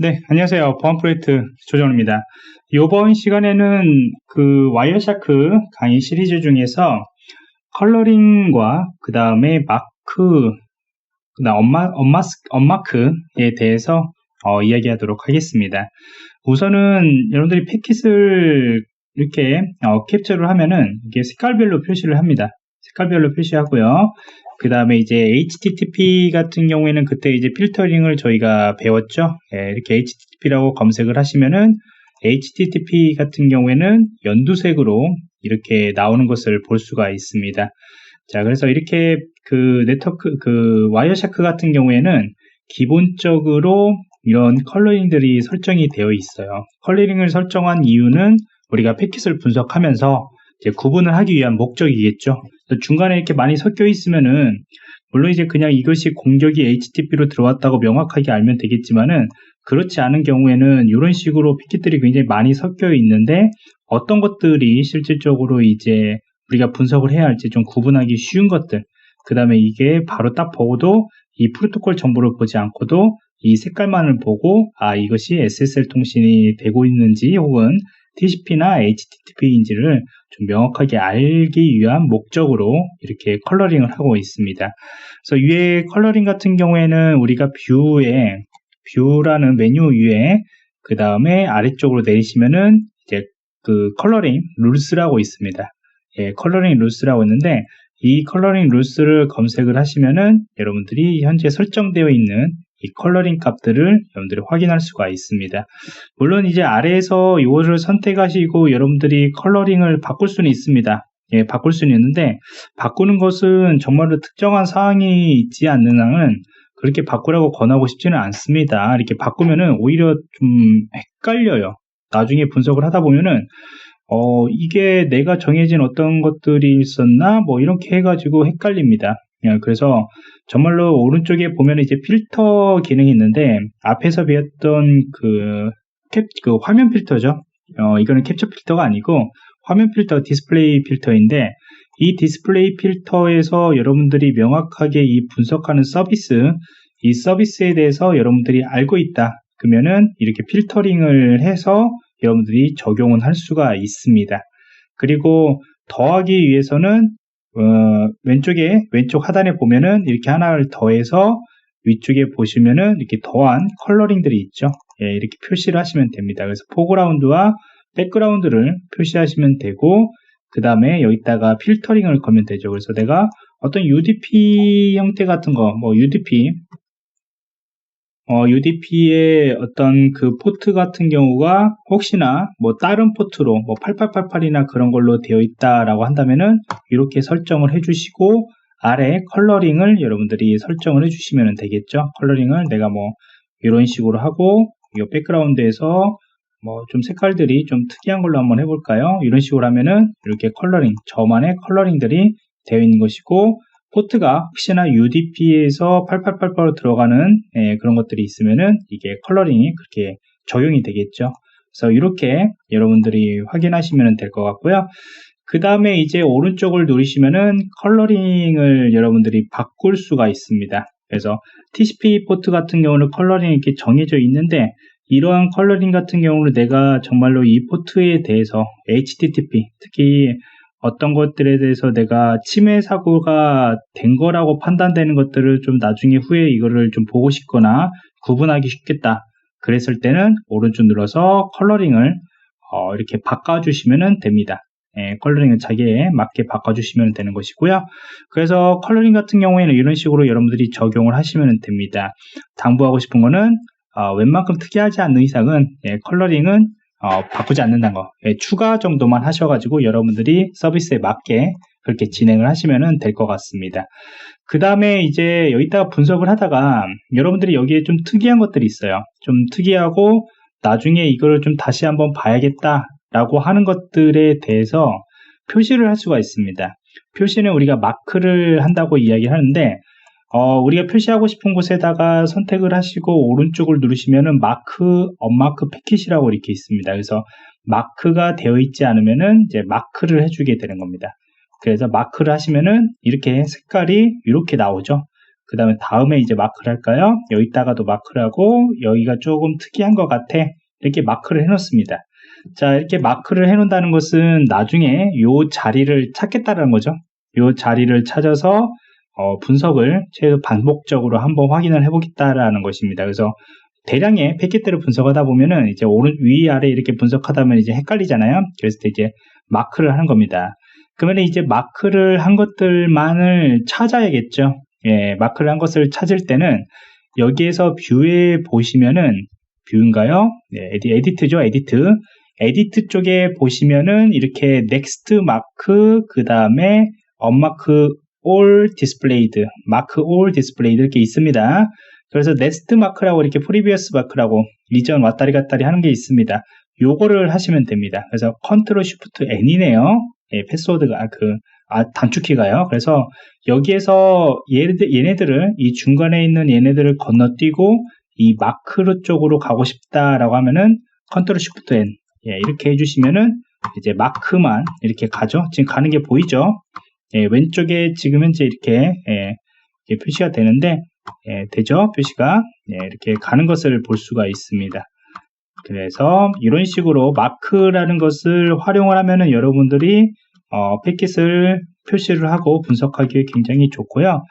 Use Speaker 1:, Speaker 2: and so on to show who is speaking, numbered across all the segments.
Speaker 1: 네, 안녕하세요. 보안 프로젝트 조정입니다. 이번 시간에는 그 와이어샤크 강의 시리즈 중에서 컬러링과 그 다음에 마크, 그다음 언마크에 대해서 이야기하도록 하겠습니다. 우선은 여러분들이 패킷을 이렇게 캡처를 하면은 이게 색깔별로 표시를 합니다. 색깔별로 표시하고요. 그 다음에 이제 HTTP 같은 경우에는 그때 이제 필터링을 저희가 배웠죠. 이렇게 HTTP라고 검색을 하시면은 HTTP 같은 경우에는 연두색으로 이렇게 나오는 것을 볼 수가 있습니다. 자, 그래서 이렇게 그 네트워크, 그 와이어샤크 같은 경우에는 기본적으로 이런 컬러링들이 설정이 되어 있어요. 컬러링을 설정한 이유는 우리가 패킷을 분석하면서 이제 구분을 하기 위한 목적이겠죠. 중간에 이렇게 많이 섞여 있으면은 물론 이제 그냥 이것이 공격이 HTTP로 들어왔다고 명확하게 알면 되겠지만은 그렇지 않은 경우에는 이런 식으로 패킷들이 굉장히 많이 섞여 있는데 어떤 것들이 실질적으로 이제 우리가 분석을 해야 할지 좀 구분하기 쉬운 것들, 그 다음에 이게 바로 딱 보고도 이 프로토콜 정보를 보지 않고도 이 색깔만을 보고 이것이 SSL 통신이 되고 있는지 혹은 TCP나 HTTP인지를 좀 명확하게 알기 위한 목적으로 이렇게 컬러링을 하고 있습니다. 그래서 위에 컬러링 같은 경우에는 우리가 뷰라는 메뉴 위에 그 다음에 아래쪽으로 내리시면은 이제 그 컬러링 룰스라고 있습니다. 컬러링 룰스라고 있는데 이 컬러링 룰스를 검색을 하시면은 여러분들이 현재 설정되어 있는 이 컬러링 값들을 여러분들이 확인할 수가 있습니다. 물론 이제 아래에서 이것을 선택하시고 여러분들이 컬러링을 바꿀 수는 있습니다. 바꿀 수는 있는데 바꾸는 것은 정말로 특정한 사항이 있지 않는 한은 그렇게 바꾸라고 권하고 싶지는 않습니다. 이렇게 바꾸면은 오히려 좀 헷갈려요. 나중에 분석을 하다 보면은 이게 내가 정해진 어떤 것들이 있었나? 뭐 이렇게 해가지고 헷갈립니다. 그래서 정말로 오른쪽에 보면 이제 필터 기능이 있는데 앞에서 배웠던 그 화면 필터죠. 이거는 캡처 필터가 아니고 화면 필터, 디스플레이 필터인데 이 디스플레이 필터에서 여러분들이 명확하게 이 분석하는 서비스, 이 서비스에 대해서 여러분들이 알고 있다. 그러면은 이렇게 필터링을 해서 여러분들이 적용은 할 수가 있습니다. 그리고 더하기 위해서는 왼쪽 하단에 보면은 이렇게 하나를 더해서 위쪽에 보시면은 이렇게 더한 컬러링들이 있죠. 이렇게 표시를 하시면 됩니다. 그래서 포그라운드와 백그라운드를 표시하시면 되고 그 다음에 여기다가 필터링을 걸면 되죠. 그래서 내가 어떤 UDP 형태 같은 거, 뭐 UDP의 어떤 그 포트 같은 경우가 혹시나 뭐 다른 포트로 뭐 8888이나 그런 걸로 되어 있다라고 한다면은 이렇게 설정을 해주시고 아래 컬러링을 여러분들이 설정을 해주시면 되겠죠. 컬러링을 내가 뭐 이런 식으로 하고 이 백그라운드에서 뭐 좀 색깔들이 좀 특이한 걸로 한번 해볼까요? 이런 식으로 하면은 이렇게 컬러링, 저만의 컬러링들이 되어 있는 것이고 포트가 혹시나 UDP에서 8888로 들어가는 그런 것들이 있으면은 이게 컬러링이 그렇게 적용이 되겠죠. 그래서 이렇게 여러분들이 확인하시면 될 것 같고요. 그 다음에 이제 오른쪽을 누르시면은 컬러링을 여러분들이 바꿀 수가 있습니다. 그래서 TCP 포트 같은 경우는 컬러링이 이렇게 정해져 있는데 이러한 컬러링 같은 경우는 내가 정말로 이 포트에 대해서 HTTP, 특히 어떤 것들에 대해서 내가 침해 사고가 된 거라고 판단되는 것들을 좀 나중에 후에 이거를 좀 보고 싶거나 구분하기 쉽겠다. 그랬을 때는 오른쪽 눌러서 컬러링을 이렇게 바꿔주시면 됩니다. 컬러링을 자기에 맞게 바꿔주시면 되는 것이고요. 그래서 컬러링 같은 경우에는 이런 식으로 여러분들이 적용을 하시면 됩니다. 당부하고 싶은 거는 웬만큼 특이하지 않는 이상은 컬러링은 바꾸지 않는다는 거 추가 정도만 하셔가지고 여러분들이 서비스에 맞게 그렇게 진행을 하시면 될 것 같습니다. 그 다음에 이제 여기다가 분석을 하다가 여러분들이 여기에 좀 특이한 것들이 있어요. 좀 특이하고 나중에 이거를 좀 다시 한번 봐야겠다 라고 하는 것들에 대해서 표시를 할 수가 있습니다. 표시는 우리가 마크를 한다고 이야기를 하는데 우리가 표시하고 싶은 곳에다가 선택을 하시고 오른쪽을 누르시면은 마크, 언마크 패킷이라고 이렇게 있습니다. 그래서 마크가 되어 있지 않으면은 이제 마크를 해주게 되는 겁니다. 그래서 마크를 하시면은 이렇게 색깔이 이렇게 나오죠. 그 다음에 다음에 이제 마크를 할까요? 여기다가도 마크를 하고 여기가 조금 특이한 것 같아. 이렇게 마크를 해놓습니다. 자, 이렇게 마크를 해놓는다는 것은 나중에 요 자리를 찾겠다는 거죠. 요 자리를 찾아서 분석을 최소 반복적으로 한번 확인을 해보겠다라는 것입니다. 그래서 대량의 패킷들을 분석하다 보면은 이제 위아래 이렇게 분석하다 보면 이제 헷갈리잖아요. 그래서 이제 마크를 하는 겁니다. 그러면 이제 마크를 한 것들만을 찾아야겠죠. 예, 마크를 한 것을 찾을 때는 여기에서 뷰에 보시면은 뷰인가요? 네, 에디트죠, 에디트 쪽에 보시면은 이렇게 넥스트 마크, 그 다음에 언마크 all displayed, 마크 all displayed 이렇게 있습니다. 그래서 넥스트 마크라고 이렇게 프리비어스 마크라고 이전 왔다리 갔다리 하는 게 있습니다. 요거를 하시면 됩니다. 그래서 컨트롤 쉬프트 N이네요. 예, 패스워드가 단축키가요. 그래서 여기에서 얘네들을 이 중간에 있는 얘네들을 건너뛰고 이 마크로 쪽으로 가고 싶다라고 하면은 컨트롤 쉬프트 N, 예, 이렇게 해주시면은 이제 마크만 이렇게 가죠. 지금 가는 게 보이죠? 예, 왼쪽에 지금 현재 이렇게, 예, 이렇게 표시가 되는데, 예, 되죠? 표시가. 예, 이렇게 가는 것을 볼 수가 있습니다. 그래서 이런 식으로 마크라는 것을 활용을 하면은 여러분들이 패킷을 표시를 하고 분석하기에 굉장히 좋고요.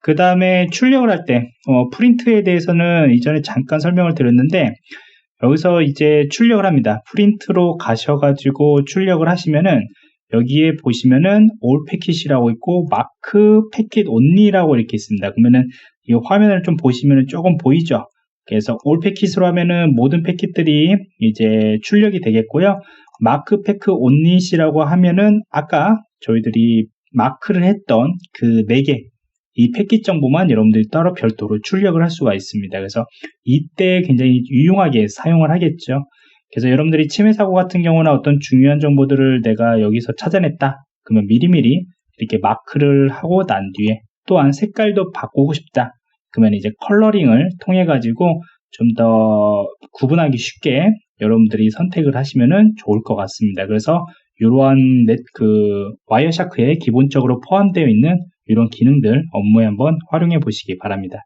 Speaker 1: 그 다음에 출력을 할 때 프린트에 대해서는 이전에 잠깐 설명을 드렸는데, 여기서 이제 출력을 합니다. 프린트로 가셔가지고 출력을 하시면은 여기에 보시면은 all 패킷이라고 있고 마크 패킷 only라고 이렇게 있습니다. 그러면은 이 화면을 좀 보시면은 조금 보이죠? 그래서 all 패킷으로 하면은 모든 패킷들이 이제 출력이 되겠고요. 마크 패킷 only라고 하면은 아까 저희들이 마크를 했던 그 4개 이 패킷 정보만 여러분들이 따로 별도로 출력을 할 수가 있습니다. 그래서 이때 굉장히 유용하게 사용을 하겠죠. 그래서 여러분들이 침해 사고 같은 경우나 어떤 중요한 정보들을 내가 여기서 찾아냈다. 그러면 미리미리 이렇게 마크를 하고 난 뒤에 또한 색깔도 바꾸고 싶다. 그러면 이제 컬러링을 통해 가지고 좀 더 구분하기 쉽게 여러분들이 선택을 하시면은 좋을 것 같습니다. 그래서 이러한 와이어샤크에 기본적으로 포함되어 있는 이런 기능들 업무에 한번 활용해 보시기 바랍니다.